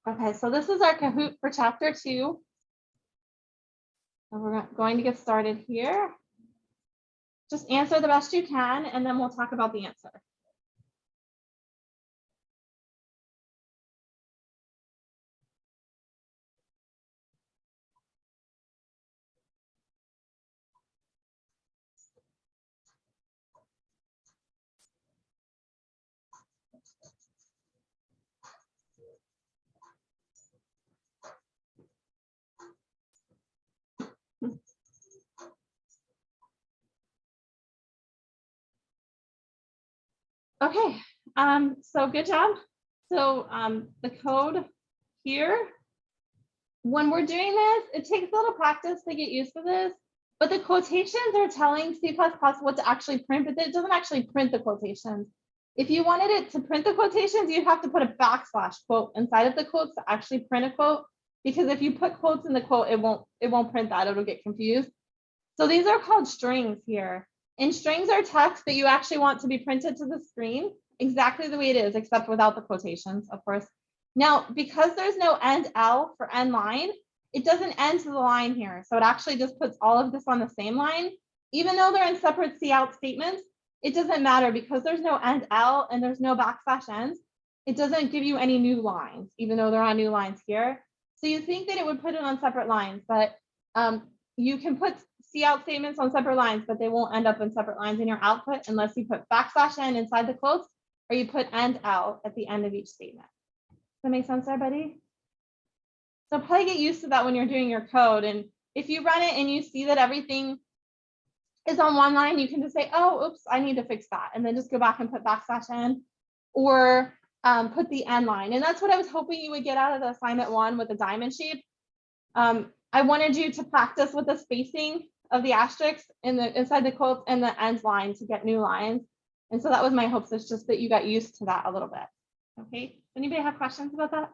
Okay, so this is our Kahoot for chapter 2. And we're going to get started here. Just answer the best you can, and then we'll talk about the answer. Okay, so good job. So the code here, when we're doing this, it takes a little practice to get used to this, but the quotations are telling C++ what to actually print, but it doesn't actually print the quotations. If you wanted it to print the quotations, you'd have to put a backslash quote inside of the quotes to actually print a quote, because if you put quotes in the quote, it won't print that, it'll get confused. So these are called strings here. And strings are text that you actually want to be printed to the screen exactly the way it is, except without the quotations, of course. Now, because there's no end L for end line, it doesn't end to the line here. So it actually just puts all of this on the same line. Even though they're in separate cout statements, it doesn't matter because there's no end L and there's no backslash ends. It doesn't give you any new lines, even though there are new lines here. So you think that it would put it on separate lines, but you can put cout statements on separate lines, but they won't end up in separate lines in your output unless you put backslash n inside the quotes or you put end L at the end of each statement. Does that make sense, everybody? So probably get used to that when you're doing your code. And if you run it and you see that everything is on one line, you can just say, oh, oops, I need to fix that. And then just go back and put backslash n or put the end line. And that's what I was hoping you would get out of the assignment 1 with the diamond shape. I wanted you to practice with the spacing of the asterisks inside the quotes and the end line to get new lines. And so that was my hopes. It's just that you got used to that a little bit. Okay, anybody have questions about that?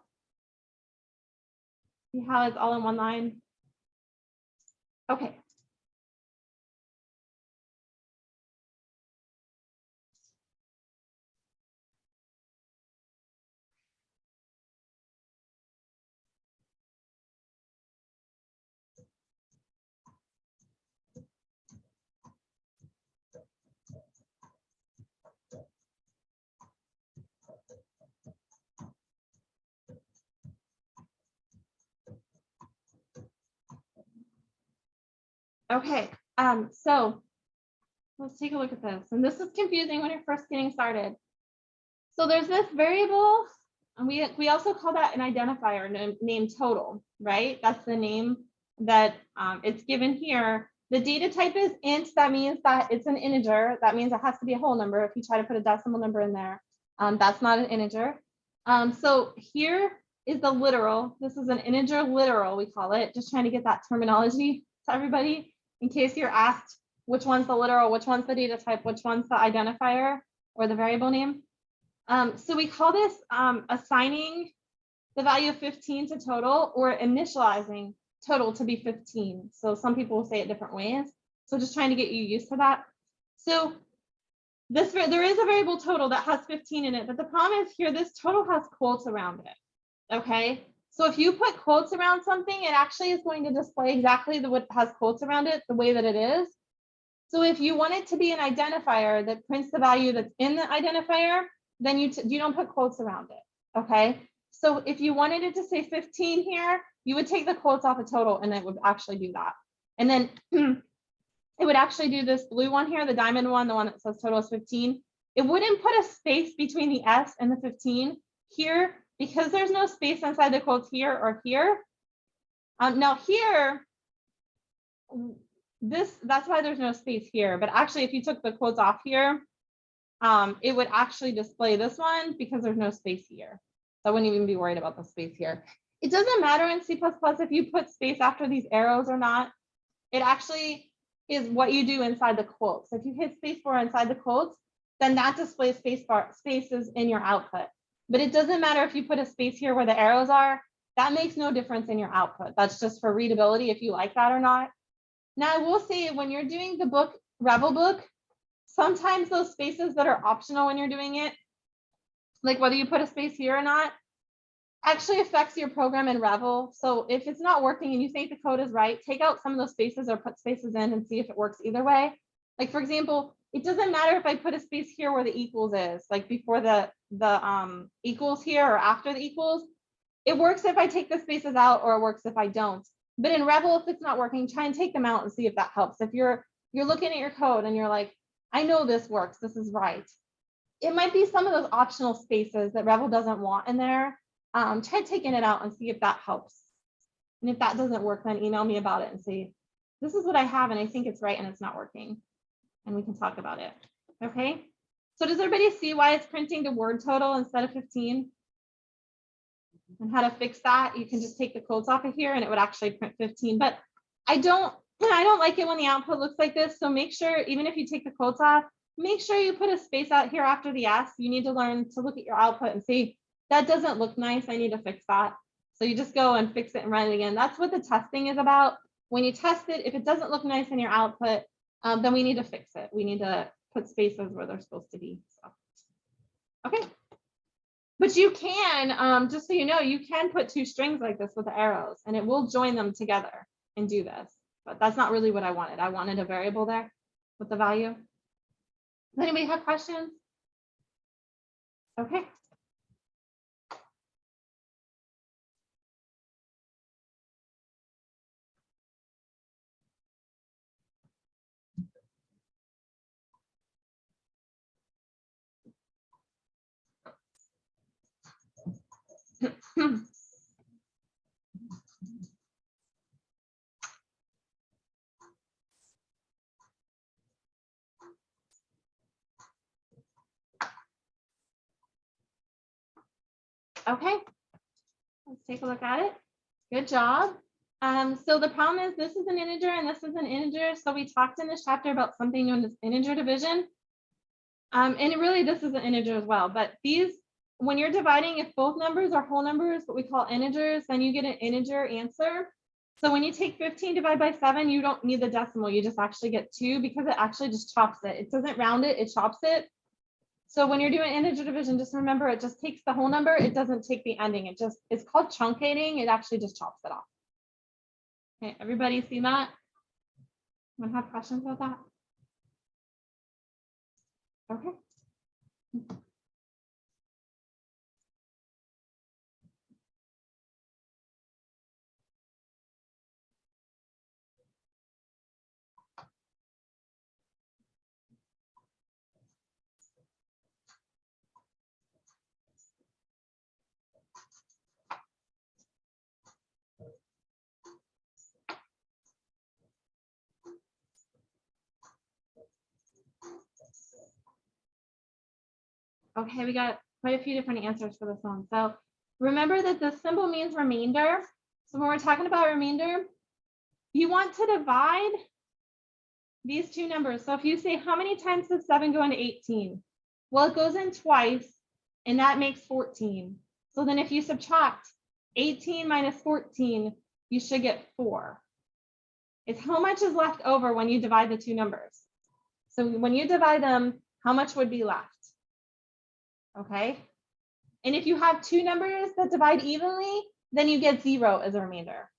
See how it's all in one line? Okay. Okay, so let's take a look at this. And this is confusing when you're first getting started. So there's this variable, and we also call that an identifier named total, right? That's the name that it's given here. The data type is int. That means that it's an integer. That means it has to be a whole number. If you try to put a decimal number in there, that's not an integer. So here is the literal. This is an integer literal, we call it. Just trying to get that terminology to everybody in case you're asked which one's the literal, which one's the data type, which one's the identifier or the variable name. So we call this assigning the value of 15 to total or initializing total to be 15. So some people will say it different ways. So just trying to get you used to that. So there is a variable total that has 15 in it, but the problem is here, this total has quotes around it. Okay, so if you put quotes around something, it actually is going to display exactly what has quotes around it, the way that it is. So if you want it to be an identifier that prints the value that's in the identifier, then you don't put quotes around it. Okay, so if you wanted it to say 15 here, you would take the quotes off of total and it would actually do that. And then it would actually do this blue one here, the diamond one, the one that says total is 15. It wouldn't put a space between the S and the 15 here because there's no space inside the quotes here or here. Now here, that's why there's no space here. But actually, if you took the quotes off here, it would actually display this one because there's no space here. So I wouldn't even be worried about the space here. It doesn't matter in C++ if you put space after these arrows or not. It actually is what you do inside the quotes. If you hit spacebar inside the quotes, then that displays spaces in your output. But it doesn't matter if you put a space here where the arrows are. That makes no difference in your output. That's just for readability if you like that or not. Now I will say when you're doing the book, Rebel book, sometimes those spaces that are optional when you're doing it, like whether you put a space here or not, actually affects your program in Revel. So if it's not working and you think the code is right, take out some of those spaces or put spaces in and see if it works either way. Like for example, it doesn't matter if I put a space here where the equals is, like before the equals here or after the equals. It works if I take the spaces out, or it works if I don't. But in Revel, if it's not working, try and take them out and see if that helps. If you're looking at your code and you're like, I know this works, this is right. It might be some of those optional spaces that Revel doesn't want in there. Try taking it out and see if that helps. And if that doesn't work, then email me about it and say, this is what I have and I think it's right and it's not working. And we can talk about it. Okay. So does everybody see why it's printing the word total instead of 15? And how to fix that? You can just take the quotes off of here and it would actually print 15. But I don't like it when the output looks like this. So make sure, even if you take the quotes off, make sure you put a space out here after the S. You need to learn to look at your output and see, that doesn't look nice, I need to fix that. So you just go and fix it and run it again. That's what the testing is about. When you test it, if it doesn't look nice in your output, then we need to fix it. We need to put spaces where they're supposed to be. So, okay. But you can, just so you know, you can put two strings like this with the arrows and it will join them together and do this. But that's not really what I wanted. I wanted a variable there with the value. Does anybody have questions? Okay. Okay, let's take a look at it. Good job. So the problem is this is an integer and this is an integer. So we talked in this chapter about something known as integer division. And really this is an integer as well, but these, when you're dividing, if both numbers are whole numbers, what we call integers, then you get an integer answer. So when you take 15 divided by 7, you don't need the decimal, you just actually get 2 because it actually just chops it. It doesn't round it, it chops it. So when you're doing integer division, just remember it just takes the whole number, it doesn't take the ending. It's called truncating, it actually just chops it off. Okay, everybody see that? Anyone have questions about that? Okay. Okay, we got quite a few different answers for this one. So remember that this symbol means remainder. So when we're talking about remainder, you want to divide these two numbers. So if you say, how many times does 7 go into 18? Well, it goes in twice, and that makes 14. So then if you subtract 18 minus 14, you should get 4. It's how much is left over when you divide the two numbers. So when you divide them, how much would be left? Okay. And if you have two numbers that divide evenly, then you get 0 as a remainder.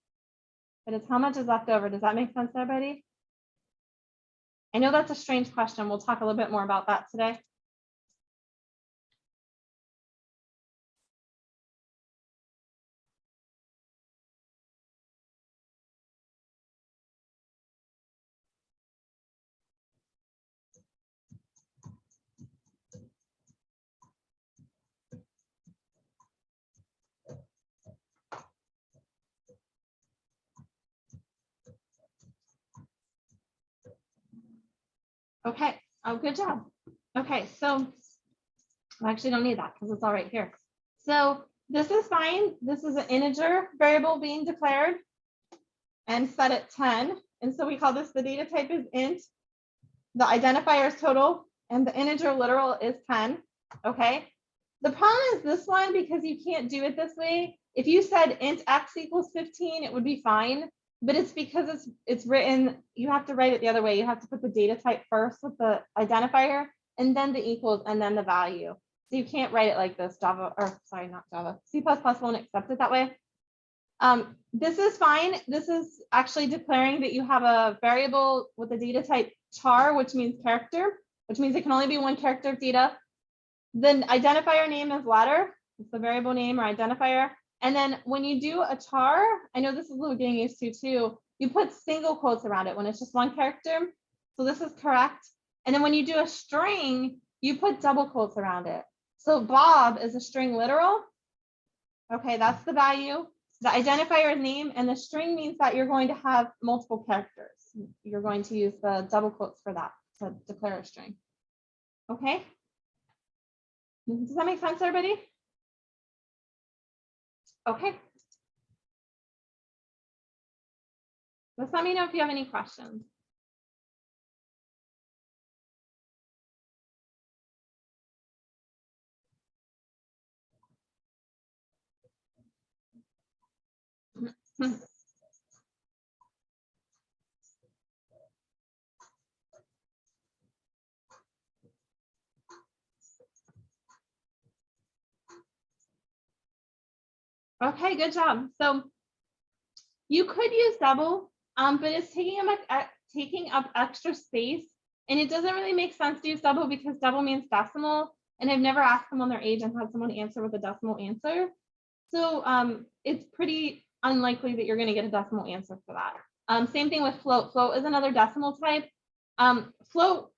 But it's how much is left over. Does that make sense to everybody? I know that's a strange question. We'll talk a little bit more about that today. Okay, oh, good job. Okay, so I actually don't need that because it's all right here. So this is fine. This is an integer variable being declared and set at 10. And so we call this, the data type is int, the identifier is total, and the integer literal is 10. Okay. The problem is this one, because you can't do it this way. If you said int x equals 15, it would be fine. But it's because it's written, you have to write it the other way. You have to put the data type first with the identifier and then the equals and then the value. So you can't write it like this, Java, or sorry, not Java, C++ won't accept it that way. This is fine. This is actually declaring that you have a variable with the data type char, which means character, which means it can only be one character of data. The identifier name is letter. It's the variable name or identifier. And then when you do a char, I know this is a little getting used to too, you put single quotes around it when it's just one character. So this is correct. And then when you do a string, you put double quotes around it. So Bob is a string literal. Okay, that's the value. The identifier is name, and the string means that you're going to have multiple characters. You're going to use the double quotes for that to declare a string. Okay. Does that make sense, everybody? Okay. Just let me know if you have any questions. Okay, good job. So you could use double, but it's taking up extra space, and it doesn't really make sense to use double because double means decimal, and I've never asked someone their age and had someone answer with a decimal answer. So it's pretty unlikely that you're going to get a decimal answer for that. Same thing with float. Float is another decimal type. Float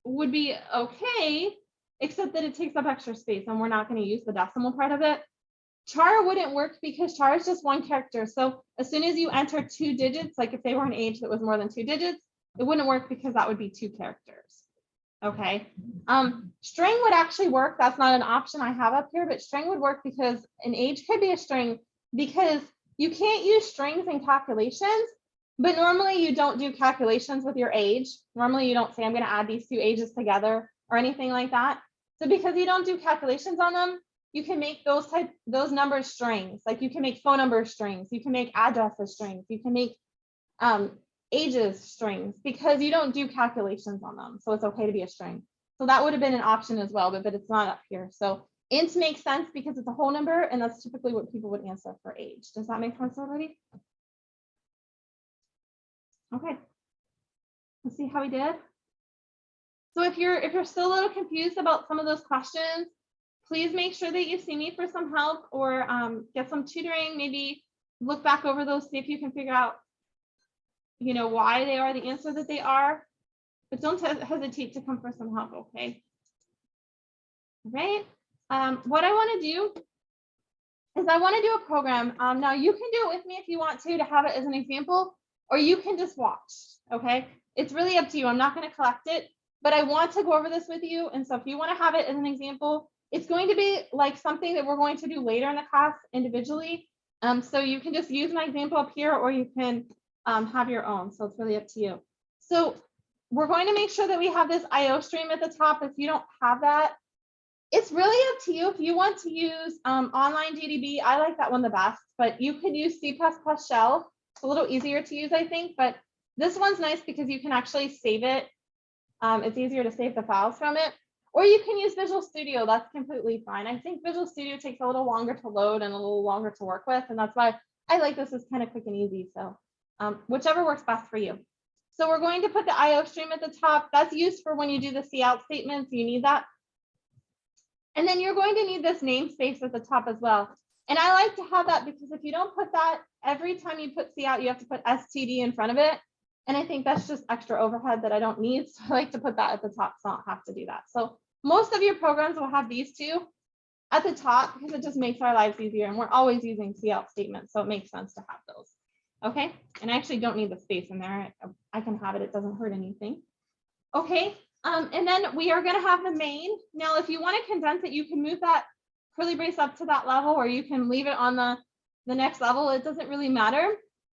would be okay, except that it takes up extra space, and we're not going to use the decimal part of it. Char wouldn't work because char is just one character. So as soon as you enter 2 digits, like if they were an age that was more than 2 digits, it wouldn't work because that would be 2 characters. Okay. String would actually work. That's not an option I have up here, but string would work because an age could be a string, because you can't use strings in calculations, but normally you don't do calculations with your age. Normally you don't say, I'm going to add these 2 ages together or anything like that. So because you don't do calculations on them, you can make those numbers strings. Like you can make phone number strings, you can make addresses strings, you can make ages strings, because you don't do calculations on them. So it's okay to be a string. So that would have been an option as well, but it's not up here. So int makes sense because it's a whole number, and that's typically what people would answer for age. Does that make sense already? Okay. Let's see how we did. So if you're still a little confused about some of those questions, please make sure that you see me for some help, or get some tutoring, maybe look back over those, see if you can figure out, you know, why they are the answer that they are, but don't hesitate to come for some help, okay? All right, what I wanna do is I wanna do a program. Now you can do it with me if you want to have it as an example, or you can just watch, okay? It's really up to you. I'm not gonna collect it, but I want to go over this with you. And so if you wanna have it as an example, it's going to be like something that we're going to do later in the class individually. So you can just use my example up here, or you can have your own. So it's really up to you. So we're going to make sure that we have this IO stream at the top. If you don't have that, it's really up to you. If you want to use online GDB, I like that one the best, but you could use C++ shell. It's a little easier to use, I think, but this one's nice because you can actually save it. It's easier to save the files from it. Or you can use Visual Studio. That's completely fine. I think Visual Studio takes a little longer to load and a little longer to work with. And that's why I like this. It's kind of quick and easy. So whichever works best for you. So we're going to put the IO stream at the top. That's used for when you do the cout statements. You need that. And then you're going to need this namespace at the top as well. And I like to have that because if you don't put that, every time you put cout, you have to put std in front of it. And I think that's just extra overhead that I don't need. So I like to put that at the top so I don't have to do that. So most of your programs will have these two at the top because it just makes our lives easier. And we're always using cout statements. So it makes sense to have those. Okay. And I actually don't need the space in there. I can have it. It doesn't hurt anything. Okay. And then we are going to have the main. Now, if you want to condense it, you can move that curly brace up to that level, or you can leave it on the next level. It doesn't really matter.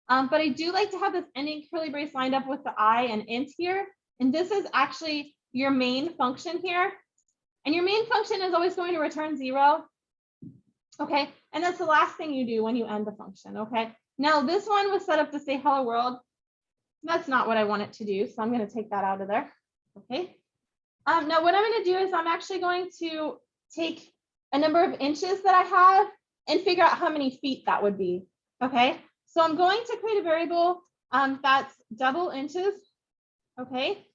But I do like to have this ending curly brace lined up with the I and int here. And this is actually your main function here. And your main function is always going to return 0. Okay. And that's the last thing you do when you end the function. Okay. Now this one was set up to say hello world. That's not what I want it to do. So I'm going to take that out of there. Okay. Now what I'm going to do is I'm actually going to take a number of inches that I have and figure out how many feet that would be. Okay, so I'm going to create a variable that's double inches. Okay,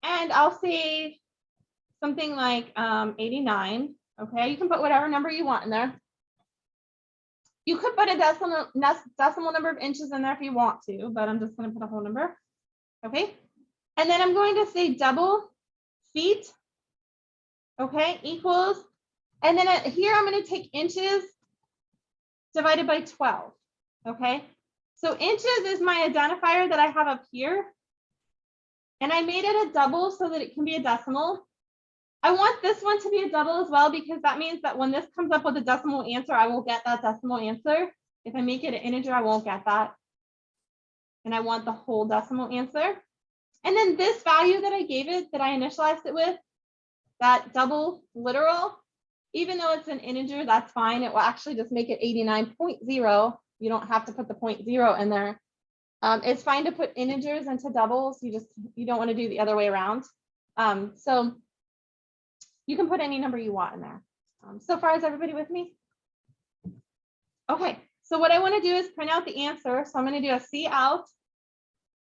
and I'll say something like 89. Okay, you can put whatever number you want in there. You could put a decimal number of inches in there if you want to, but I'm just going to put a whole number. Okay, and then I'm going to say double feet. Okay, equals, and then here I'm going to take inches divided by 12. Okay, so inches is my identifier that I have up here, and I made it a double so that it can be a decimal. I want this one to be a double as well, because that means that when this comes up with a decimal answer, I will get that decimal answer. If I make it an integer, I won't get that. And I want the whole decimal answer. And then this value that I gave it, that I initialized it with, that double literal, even though it's an integer, that's fine. It will actually just make it 89.0. You don't have to put the 0.0 in there. It's fine to put integers into doubles. You don't want to do the other way around. So you can put any number you want in there. So far, is everybody with me? Okay, so what I want to do is print out the answer. So I'm going to do a C out.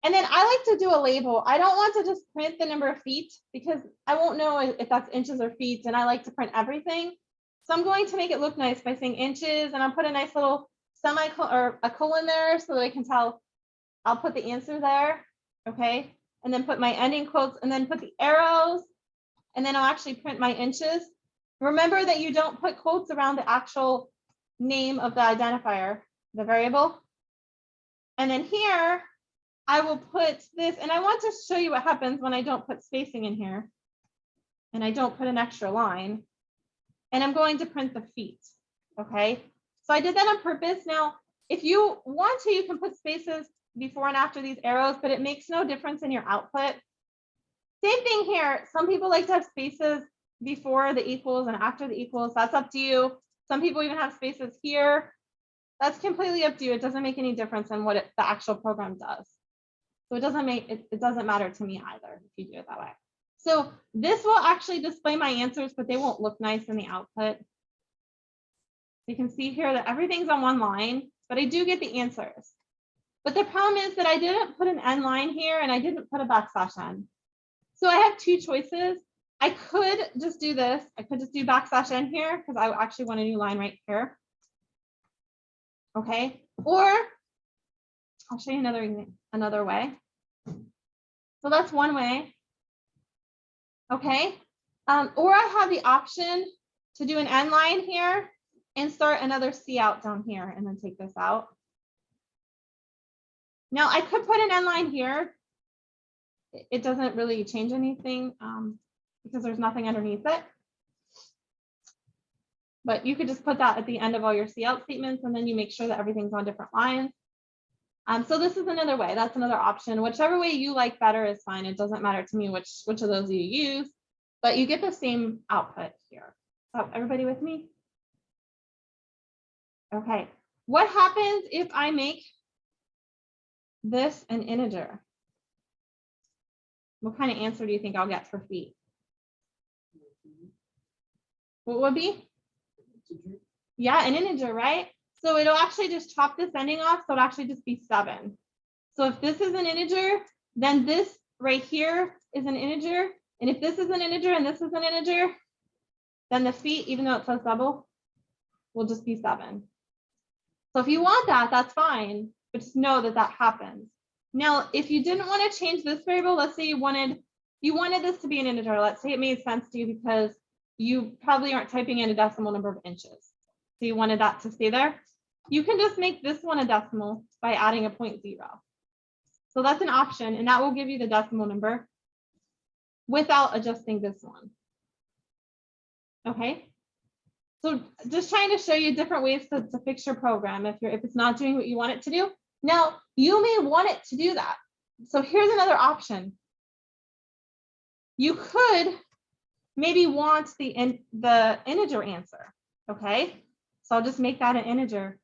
And then I like to do a label. I don't want to just print the number of feet because I won't know if that's inches or feet, and I like to print everything. So I'm going to make it look nice by saying inches, and I'll put a nice little semicolon or a colon there so that I can tell. I'll put the answer there, okay? And then put my ending quotes, and then put the arrows, and then I'll actually print my inches. Remember that you don't put quotes around the actual name of the identifier, the variable. And then here, I will put this, and I want to show you what happens when I don't put spacing in here, and I don't put an extra line, and I'm going to print the feet, okay? So I did that on purpose. Now, if you want to, you can put spaces before and after these arrows, but it makes no difference in your output. Same thing here. Some people like to have spaces before the equals and after the equals. That's up to you. Some people even have spaces here. That's completely up to you. It doesn't make any difference in what the actual program does. So it doesn't matter to me either if you do it that way. So this will actually display my answers, but they won't look nice in the output. You can see here that everything's on one line, but I do get the answers. But the problem is that I didn't put an end line here, and I didn't put a \n. So I have two choices. I could just do this. I could just do \n here because I actually want a new line right here. Okay, or I'll show you another way. So that's one way. Okay, or I have the option to do an end line here and start another C out down here and then take this out. Now I could put an end line here. It doesn't really change anything because there's nothing underneath it. But you could just put that at the end of all your C out statements, and then you make sure that everything's on different lines. So this is another way. That's another option. Whichever way you like better is fine. It doesn't matter to me which of those you use, but you get the same output here. So everybody with me? Okay. What happens if I make this an integer? What kind of answer do you think I'll get for feet? What would be? Yeah, an integer, right? So it'll actually just chop this ending off. So it'll actually just be 7. So if this is an integer, then this right here is an integer. And if this is an integer and this is an integer, then the feet, even though it says double, will just be 7. So if you want that, that's fine. But just know that that happens. Now, if you didn't want to change this variable, let's say you wanted this to be an integer. Let's say it made sense to you because you probably aren't typing in a decimal number of inches. So you wanted that to stay there. You can just make this one a decimal by adding a 0.0. So that's an option, and that will give you the decimal number without adjusting this one. Okay. So just trying to show you different ways to fix your program if it's not doing what you want it to do. Now, you may want it to do that. So here's another option. You could maybe want the integer answer. Okay. So I'll just make that an integer.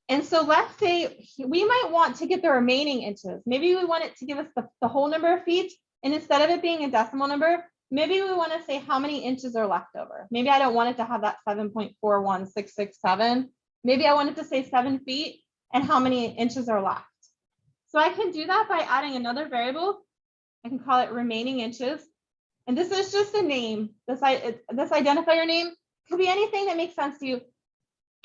And so let's say we might want to get the remaining inches. Maybe we want it to give us the whole number of feet. And instead of it being a decimal number, maybe we want to say how many inches are left over. Maybe I don't want it to have that 7.41667. Maybe I want it to say 7 feet and how many inches are left. So I can do that by adding another variable. I can call it remaining inches. And this is just a name. This identifier name could be anything that makes sense to you.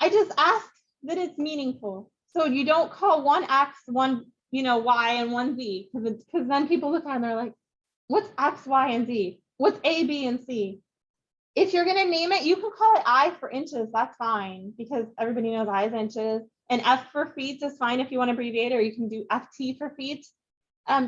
I just ask that it's meaningful. So you don't call one X, one Y, and one Z, because then people look at it and they're like, what's X, Y, and Z? What's A, B, and C? If you're gonna name it, you can call it I for inches. That's fine, because everybody knows I is inches. And F for feet is fine if you want to abbreviate, or you can do FT for feet.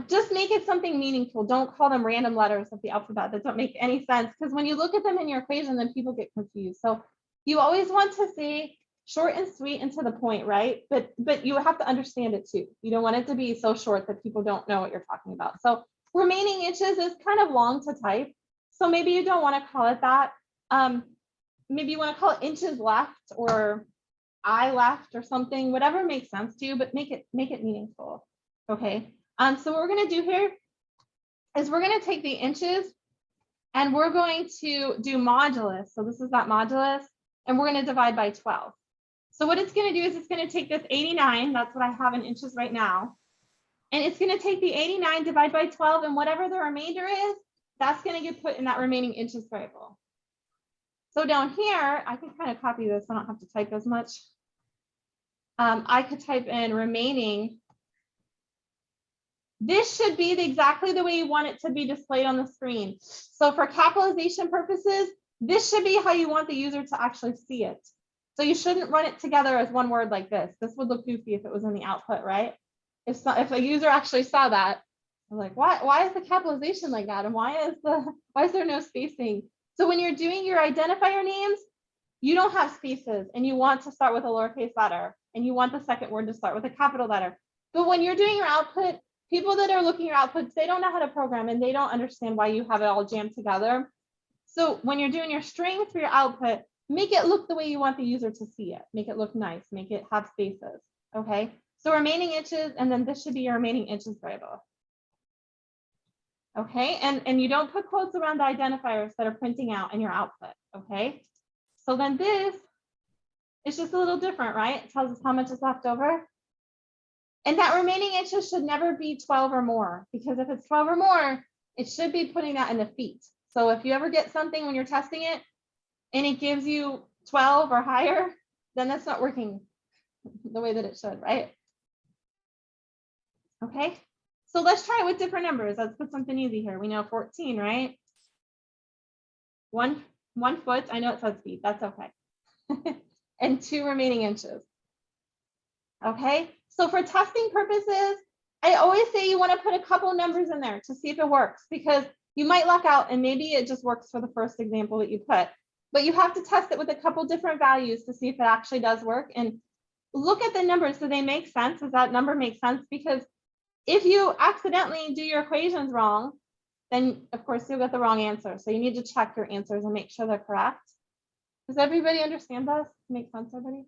Just make it something meaningful. Don't call them random letters of the alphabet that don't make any sense, because when you look at them in your equation, then people get confused. So you always want to say short and sweet and to the point, right? But you have to understand it too. You don't want it to be so short that people don't know what you're talking about. So remaining inches is kind of long to type. So maybe you don't want to call it that. Maybe you want to call it inches left or I left or something, whatever makes sense to you, but make it meaningful. Okay. So what we're going to do here is we're going to take the inches and we're going to do modulus. So this is that modulus, and we're going to divide by 12. So what it's going to do is it's going to take this 89, that's what I have in inches right now, and it's going to take the 89 divided by 12, and whatever the remainder is, that's going to get put in that remaining inches variable. So down here, I can kind of copy this. I don't have to type as much. I could type in remaining. This should be exactly the way you want it to be displayed on the screen. So for capitalization purposes, this should be how you want the user to actually see it. So you shouldn't run it together as one word like this. This would look goofy if it was in the output, right? If a user actually saw that, I'm like, why is the capitalization like that? And why is there no spacing? So when you're doing your identifier names, you don't have spaces, and you want to start with a lowercase letter, and you want the second word to start with a capital letter. But when you're doing your output, people that are looking at your outputs, they don't know how to program, and they don't understand why you have it all jammed together. So when you're doing your string for your output, make it look the way you want the user to see it. Make it look nice, make it have spaces, okay? So remaining inches, and then this should be your remaining inches variable. Okay, and you don't put quotes around the identifiers that are printing out in your output, okay? So then this is just a little different, right? It tells us how much is left over. And that remaining inches should never be 12 or more, because if it's 12 or more, it should be putting that in the feet. So if you ever get something when you're testing it and it gives you 12 or higher, then that's not working the way that it should, right? Okay, so let's try it with different numbers. Let's put something easy here. We know 14, right? One foot, I know it says feet, that's okay. And 2 remaining inches. Okay, so for testing purposes, I always say you want to put a couple numbers in there to see if it works, because you might luck out and maybe it just works for the first example that you put, but you have to test it with a couple different values to see if it actually does work, and look at the numbers. Do they make sense? Does that number make sense? Because if you accidentally do your equations wrong, then of course you'll get the wrong answer. So you need to check your answers and make sure they're correct. Does everybody understand this? Make sense, everybody?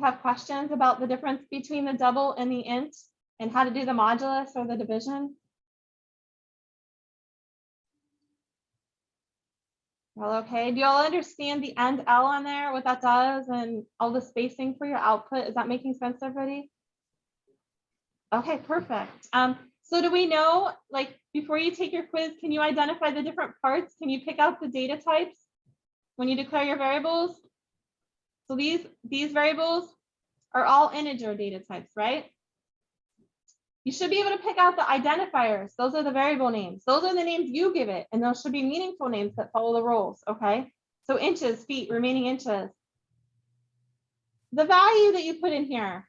Have questions about the difference between the double and the int and how to do the modulus or the division? Well, okay. Do y'all understand the end L on there, what that does, and all the spacing for your output? Is that making sense, everybody? Okay, perfect. So do we know, like, before you take your quiz, can you identify the different parts? Can you pick out the data types when you declare your variables? So these variables are all integer data types, right? You should be able to pick out the identifiers. Those are the variable names. Those are the names you give it, and those should be meaningful names that follow the rules, okay? So inches, feet, remaining inches. The value that you put in here,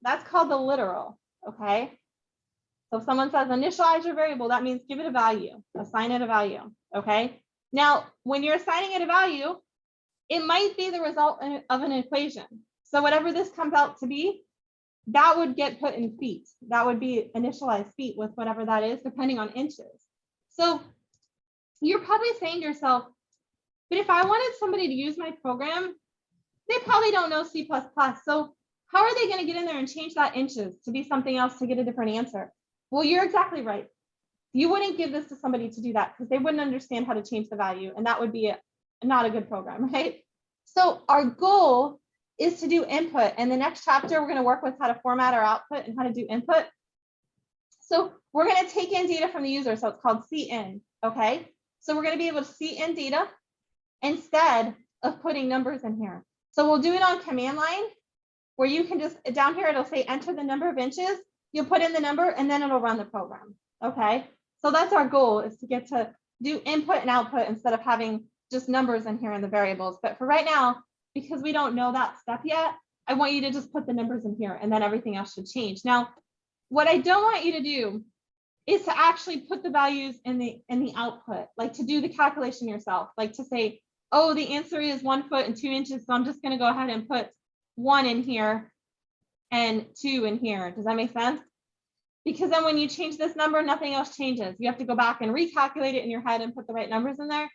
that's called the literal, okay? So if someone says initialize your variable, that means give it a value, assign it a value, okay? Now, when you're assigning it a value, it might be the result of an equation. So whatever this comes out to be, that would get put in feet. That would be initialized feet with whatever that is, depending on inches. So you're probably saying to yourself, but if I wanted somebody to use my program, they probably don't know C++. So how are they going to get in there and change that inches to be something else to get a different answer? Well, you're exactly right. You wouldn't give this to somebody to do that because they wouldn't understand how to change the value, and that would be not a good program, right? So our goal is to do input. And the next chapter, we're going to work with how to format our output and how to do input. So we're going to take in data from the user. So it's called see in. Okay. So we're going to be able to see in data instead of putting numbers in here. So we'll do it on command line where you can just down here, it'll say enter the number of inches. You'll put in the number and then it'll run the program. Okay. So that's our goal, is to get to do input and output instead of having just numbers in here in the variables. But for right now, because we don't know that step yet, I want you to just put the numbers in here and then everything else should change. Now, what I don't want you to do is to actually put the values in the output, like to do the calculation yourself, like to say, oh, the answer is 1 foot and 2 inches. So I'm just going to go ahead and put 1 in here and 2 in here. Does that make sense? Because then when you change this number, nothing else changes. You have to go back and recalculate it in your head and put the right numbers in there.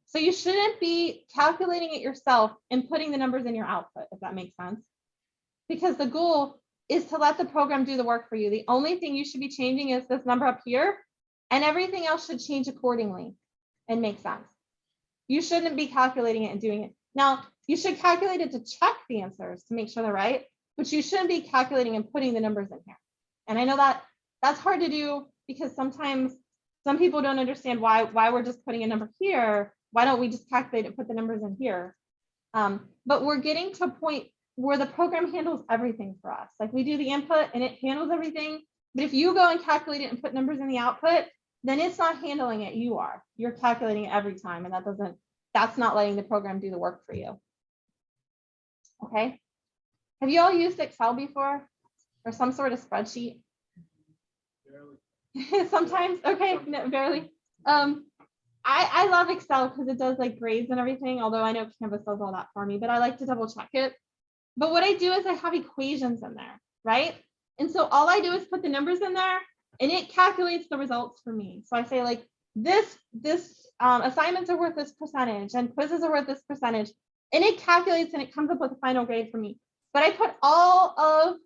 So you shouldn't be calculating it yourself and putting the numbers in your output, if that makes sense. Because the goal is to let the program do the work for you. The only thing you should be changing is this number up here, and everything else should change accordingly and make sense. You shouldn't be calculating it and doing it. Now, you should calculate it to check the answers to make sure they're right, but you shouldn't be calculating and putting the numbers in here. And I know that that's hard to do because sometimes some people don't understand why we're just putting a number here. Why don't we just calculate and put the numbers in here? But we're getting to a point where the program handles everything for us. Like we do the input and it handles everything. But if you go and calculate it and put numbers in the output, then it's not handling it. You are. You're calculating it every time, and that's not letting the program do the work for you. Okay. Have you all used Excel before or some sort of spreadsheet? Barely. Sometimes. Okay. No, barely. I love Excel because it does like grades and everything, although I know Canvas does all that for me, but I like to double check it. But what I do is I have equations in there, right? And so all I do is put the numbers in there and it calculates the results for me. So I say like this assignments are worth this percentage and quizzes are worth this percentage, and it calculates and it comes up with a final grade for me. But I put all of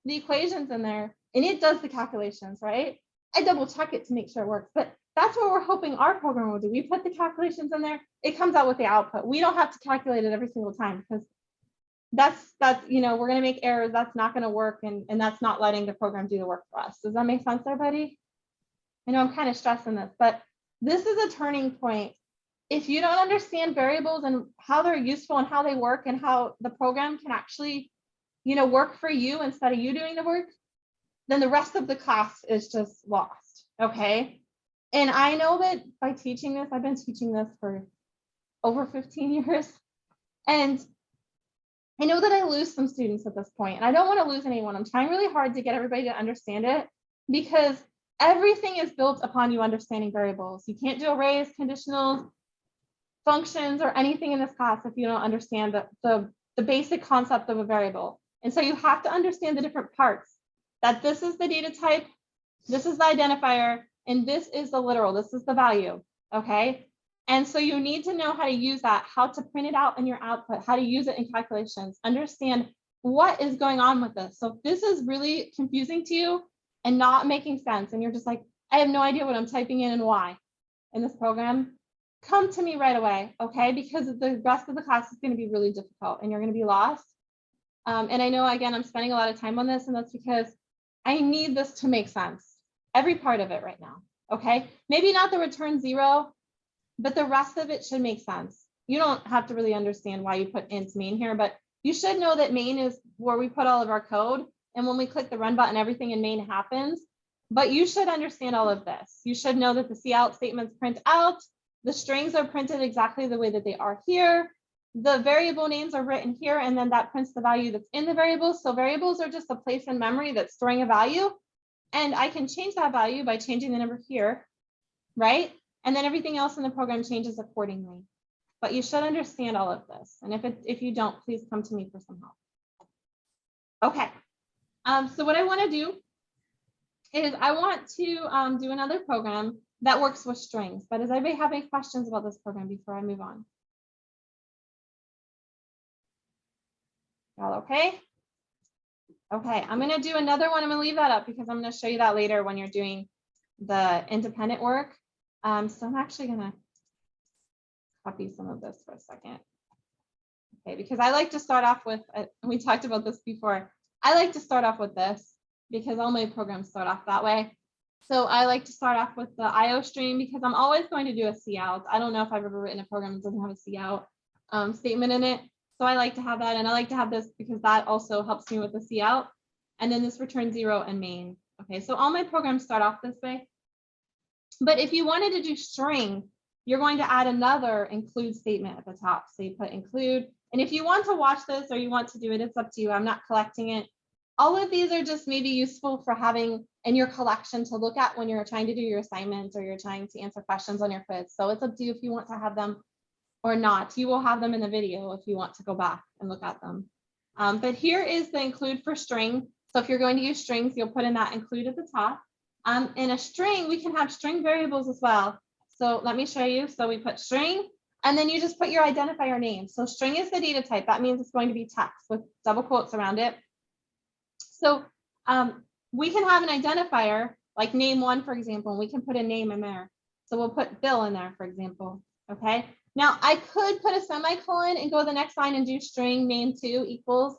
the equations in there and it does the calculations, right? I double check it to make sure it works, but that's what we're hoping our program will do. We put the calculations in there, it comes out with the output. We don't have to calculate it every single time because that's we're going to make errors. That's not going to work, and that's not letting the program do the work for us. Does that make sense, everybody? I know I'm kind of stressing this, but this is a turning point. If you don't understand variables and how they're useful and how they work and how the program can actually work for you instead of you doing the work, then the rest of the class is just lost. Okay. And I know that by teaching this, I've been teaching this for over 15 years. And I know that I lose some students at this point, and I don't want to lose anyone. I'm trying really hard to get everybody to understand it because everything is built upon you understanding variables. You can't do arrays, conditionals, functions, or anything in this class if you don't understand the basic concept of a variable. And so you have to understand the different parts, that this is the data type, this is the identifier, and this is the literal, this is the value, okay? And so you need to know how to use that, how to print it out in your output, how to use it in calculations, understand what is going on with this. So if this is really confusing to you and not making sense, and you're just like, I have no idea what I'm typing in and why in this program, come to me right away, okay? Because the rest of the class is going to be really difficult and you're going to be lost. And I know, again, I'm spending a lot of time on this, and that's because I need this to make sense, every part of it right now, okay? Maybe not the return 0, but the rest of it should make sense. You don't have to really understand why you put int main here, but you should know that main is where we put all of our code. And when we click the run button, everything in main happens. But you should understand all of this. You should know that the cout statements print out. The strings are printed exactly the way that they are here. The variable names are written here, and then that prints the value that's in the variables. So variables are just a place in memory that's storing a value. And I can change that value by changing the number here, right? And then everything else in the program changes accordingly. But you should understand all of this. And if you don't, please come to me for some help. Okay. So what I want to do is I want to do another program that works with strings. But does anybody have any questions about this program before I move on? Y'all okay? Okay, I'm going to do another one. I'm going to leave that up because I'm going to show you that later when you're doing the independent work. So I'm actually gonna copy some of this for a second. Okay, because I like to start off with, we talked about this before, I like to start off with this because all my programs start off that way. So I like to start off with the IO stream because I'm always going to do a cout. I don't know if I've ever written a program that doesn't have a cout statement in it. So I like to have that, and I like to have this because that also helps me with the cout. And then this return 0 and main. Okay, so all my programs start off this way. But if you wanted to do string, you're going to add another include statement at the top. So you put include. And if you want to watch this or you want to do it, it's up to you. I'm not collecting it. All of these are just maybe useful for having in your collection to look at when you're trying to do your assignments or you're trying to answer questions on your quiz. So it's up to you if you want to have them or not. You will have them in the video if you want to go back and look at them. But here is the include for string. So if you're going to use strings, you'll put in that include at the top. In a string, we can have string variables as well. So let me show you. So we put string, and then you just put your identifier name. So string is the data type. That means it's going to be text with double quotes around it. So we can have an identifier like name1, for example, and we can put a name in there. So we'll put Bill in there, for example. Okay. Now I could put a semicolon and go to the next line and do string name2 equals,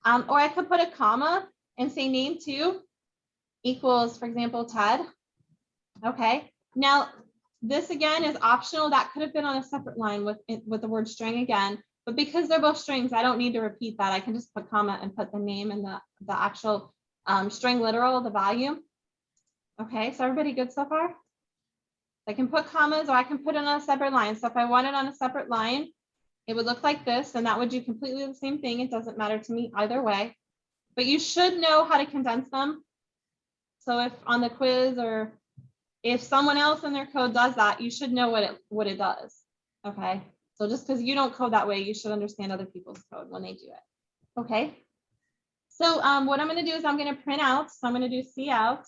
or I could put a comma and say name2 equals, for example, Ted. Okay. Now this again is optional. That could have been on a separate line with the word string again, but because they're both strings, I don't need to repeat that. I can just put comma and put the name and the actual string literal, the value. Okay, so everybody good so far? I can put commas or I can put it on a separate line. So if I want it on a separate line, it would look like this, and that would do completely the same thing. It doesn't matter to me either way, but you should know how to condense them. So if on the quiz or if someone else in their code does that, you should know what it does. Okay, so just because you don't code that way, you should understand other people's code when they do it. Okay, so what I'm going to do is I'm going to print out. So I'm going to do cout,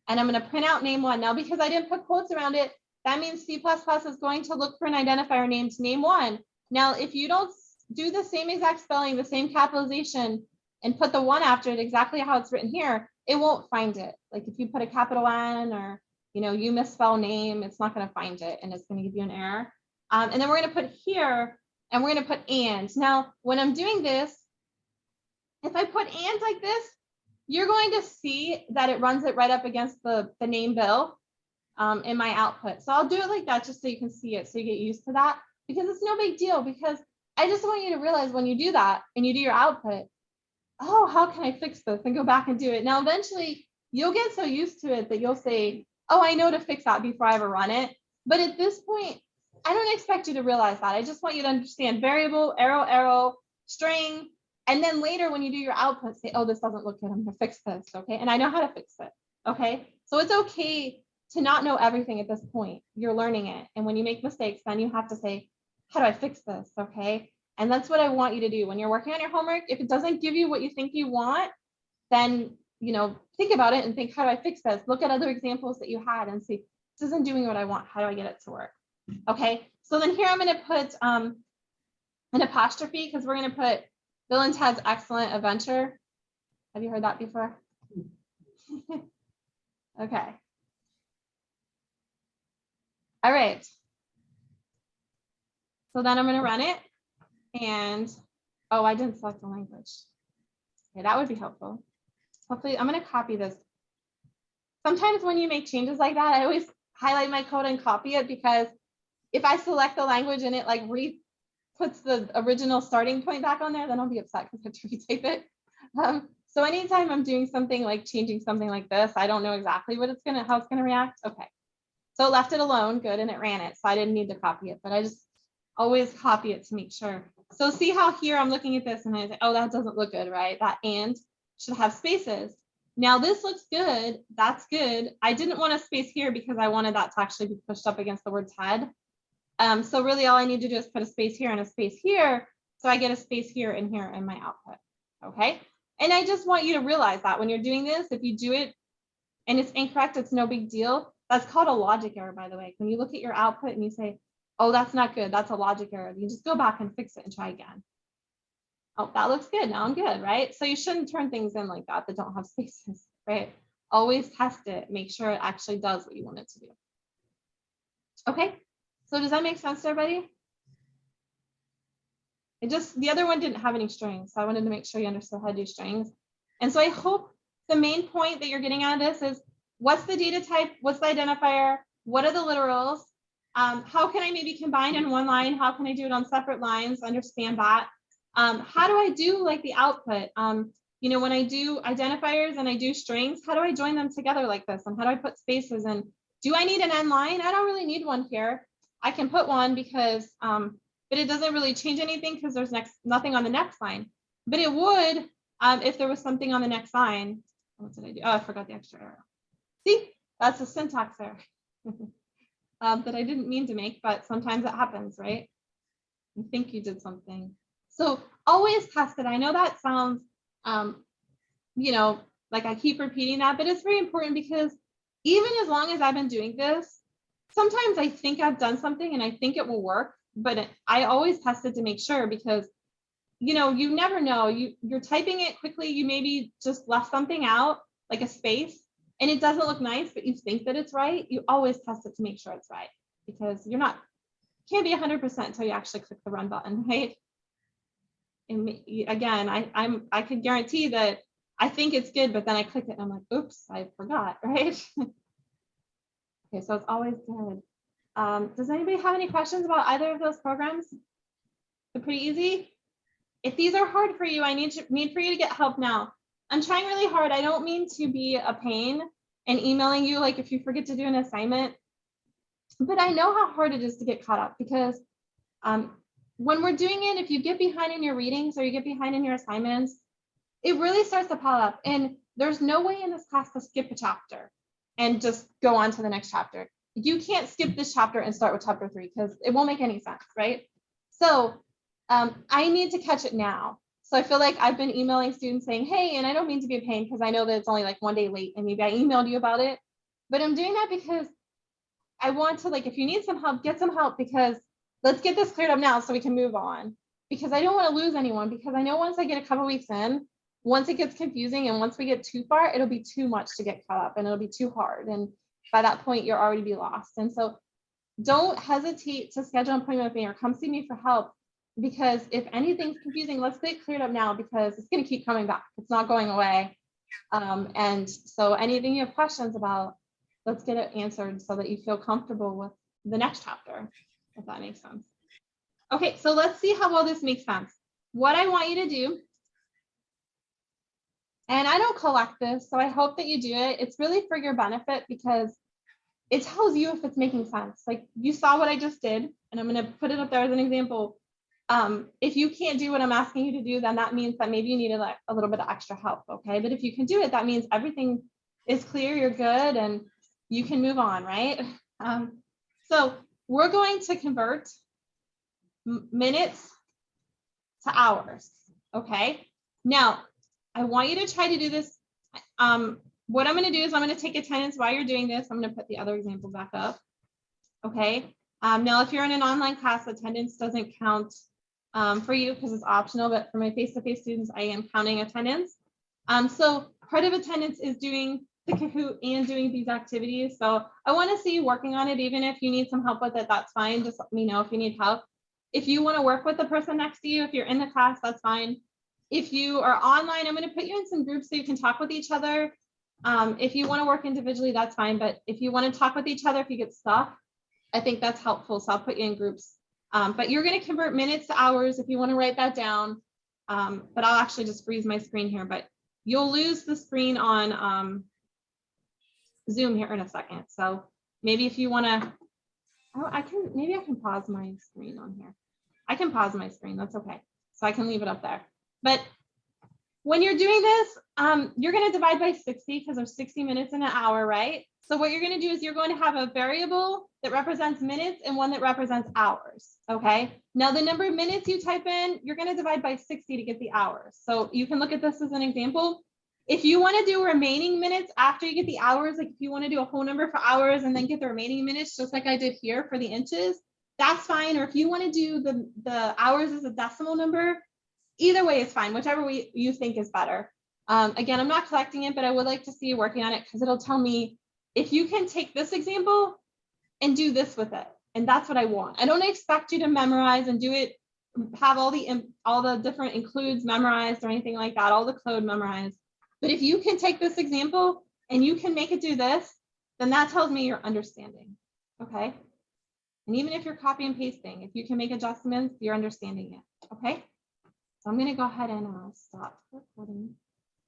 and I'm going to print out name1. Now, because I didn't put quotes around it, that means C++ is going to look for an identifier named name1. Now, if you don't do the same exact spelling, the same capitalization, and put the 1 after it exactly how it's written here, it won't find it. Like if you put a capital N or you misspell name, it's not going to find it, and it's going to give you an error. And then we're going to put here, and we're going to put and. Now, when I'm doing this, if I put and like this, you're going to see that it runs it right up against the name Bill in my output. So I'll do it like that just so you can see it, so you get used to that, because it's no big deal. Because I just want you to realize when you do that and you do your output, oh, how can I fix this, and go back and do it. Now, eventually you'll get so used to it that you'll say, oh, I know to fix that before I ever run it. But at this point, I don't expect you to realize that. I just want you to understand variable, arrow, arrow, string. And then later when you do your output, say, oh, this doesn't look good, I'm gonna fix this, okay? And I know how to fix it, okay? So it's okay to not know everything at this point. You're learning it. And when you make mistakes, then you have to say, how do I fix this, okay? And that's what I want you to do. When you're working on your homework, if it doesn't give you what you think you want, then think about it and think, how do I fix this? Look at other examples that you had and see, this isn't doing what I want. How do I get it to work? Okay, so then here I'm going to put an apostrophe, because we're going to put Bill and Ted's Excellent Adventure. Have you heard that before? Okay. All right. So then I'm going to run it, and oh, I didn't select the language. Okay, that would be helpful. Hopefully, I'm going to copy this. Sometimes when you make changes like that, I always highlight my code and copy it, because if I select the language and it like puts the original starting point back on there, then I'll be upset because I have to retype it. So anytime I'm doing something like changing something like this, I don't know exactly how it's gonna react. Okay, so it left it alone, good, and it ran it, so I didn't need to copy it, but I just always copy it to make sure. So see how here I'm looking at this and I say, oh, that doesn't look good, right? That and should have spaces. Now this looks good, that's good. I didn't want a space here because I wanted that to actually be pushed up against the word Ted. So really all I need to do is put a space here and a space here. So I get a space here and here in my output, okay? And I just want you to realize that when you're doing this, if you do it and it's incorrect, it's no big deal. That's called a logic error, by the way. When you look at your output and you say, oh, that's not good, that's a logic error, you just go back and fix it and try again. Oh, that looks good, now I'm good, right? So you shouldn't turn things in like that don't have spaces, right? Always test it, make sure it actually does what you want it to do. Okay, so does that make sense to everybody? The other one didn't have any strings, so I wanted to make sure you understood how to do strings. And so I hope the main point that you're getting out of this is, what's the data type? What's the identifier? What are the literals? How can I maybe combine in one line? How can I do it on separate lines? Understand that. How do I do like the output? You know, when I do identifiers and I do strings, how do I join them together like this? And how do I put spaces? And do I need an end line? I don't really need one here. I can put one because, but it doesn't really change anything because there's nothing on the next line. But it would if there was something on the next line. What did I do? Oh, I forgot the extra arrow. See, that's a syntax error that I didn't mean to make, but sometimes it happens, right? You think you did something. So always test it. I know that sounds, you know, like I keep repeating that, but it's very important because even as long as I've been doing this, sometimes I think I've done something and I think it will work, but I always test it to make sure, because, you know, you never know. You're typing it quickly. You maybe just left something out, like a space, and it doesn't look nice, but you think that it's right. You always test it to make sure it's right, because can't be 100% until you actually click the run button, right? And again, I could guarantee that I think it's good, but then I click it and I'm like, oops, I forgot, right? Okay, so it's always good. Does anybody have any questions about either of those programs? They're pretty easy. If these are hard for you, I need for you to get help now. I'm trying really hard. I don't mean to be a pain and emailing you like if you forget to do an assignment, but I know how hard it is to get caught up, because when we're doing it, if you get behind in your readings or you get behind in your assignments, it really starts to pile up. And there's no way in this class to skip a chapter and just go on to the next chapter. You can't skip this chapter and start with chapter 3 because it won't make any sense, right? So I need to catch it now. So I feel like I've been emailing students saying, hey, and I don't mean to be a pain because I know that it's only like one day late and maybe I emailed you about it, but I'm doing that because I want to, like, if you need some help, get some help, because let's get this cleared up now so we can move on, because I don't want to lose anyone, because I know once I get a couple weeks in, once it gets confusing and once we get too far, it'll be too much to get caught up and it'll be too hard. And by that point, you'll already be lost. And so don't hesitate to schedule an appointment with me or come see me for help, because if anything's confusing, let's get it cleared up now, because it's going to keep coming back. It's not going away. And so anything you have questions about, let's get it answered so that you feel comfortable with the next chapter, if that makes sense. Okay, so let's see how well this makes sense. What I want you to do, and I don't collect this, so I hope that you do it. It's really for your benefit, because it tells you if it's making sense. Like, you saw what I just did, and I'm going to put it up there as an example. If you can't do what I'm asking you to do, then that means that maybe you need a little bit of extra help, okay? But if you can do it, that means everything is clear, you're good, and you can move on, right? So we're going to convert minutes to hours, okay? Now, I want you to try to do this. What I'm going to do is I'm going to take attendance while you're doing this. I'm going to put the other example back up, okay? Now, if you're in an online class, attendance doesn't count for you because it's optional, but for my face-to-face students, I am counting attendance. So part of attendance is doing the Kahoot and doing these activities. So I want to see you working on it. Even if you need some help with it, that's fine. Just let me know if you need help. If you want to work with the person next to you, if you're in the class, that's fine. If you are online, I'm going to put you in some groups so you can talk with each other. If you want to work individually, that's fine. But if you want to talk with each other, if you get stuck, I think that's helpful. So I'll put you in groups. But you're going to convert minutes to hours if you want to write that down. But I'll actually just freeze my screen here. But you'll lose the screen on Zoom here in a second. So maybe if you want to, maybe I can pause my screen on here. I can pause my screen. That's okay. So I can leave it up there. But when you're doing this, you're going to divide by 60 because there's 60 minutes in an hour, right? So what you're going to do is you're going to have a variable that represents minutes and one that represents hours, okay? Now the number of minutes you type in, you're going to divide by 60 to get the hours. So you can look at this as an example. If you want to do remaining minutes after you get the hours, like if you want to do a whole number for hours and then get the remaining minutes, just like I did here for the inches, that's fine. Or if you want to do the hours as a decimal number, either way is fine, whichever way you think is better. Again, I'm not collecting it, but I would like to see you working on it because it'll tell me if you can take this example and do this with it. And that's what I want. I don't expect you to memorize and do it, have all the different includes memorized or anything like that, all the code memorized. But if you can take this example and you can make it do this, then that tells me you're understanding. Okay. And even if you're copy and pasting, if you can make adjustments, you're understanding it. Okay. So I'm going to go ahead and stop recording.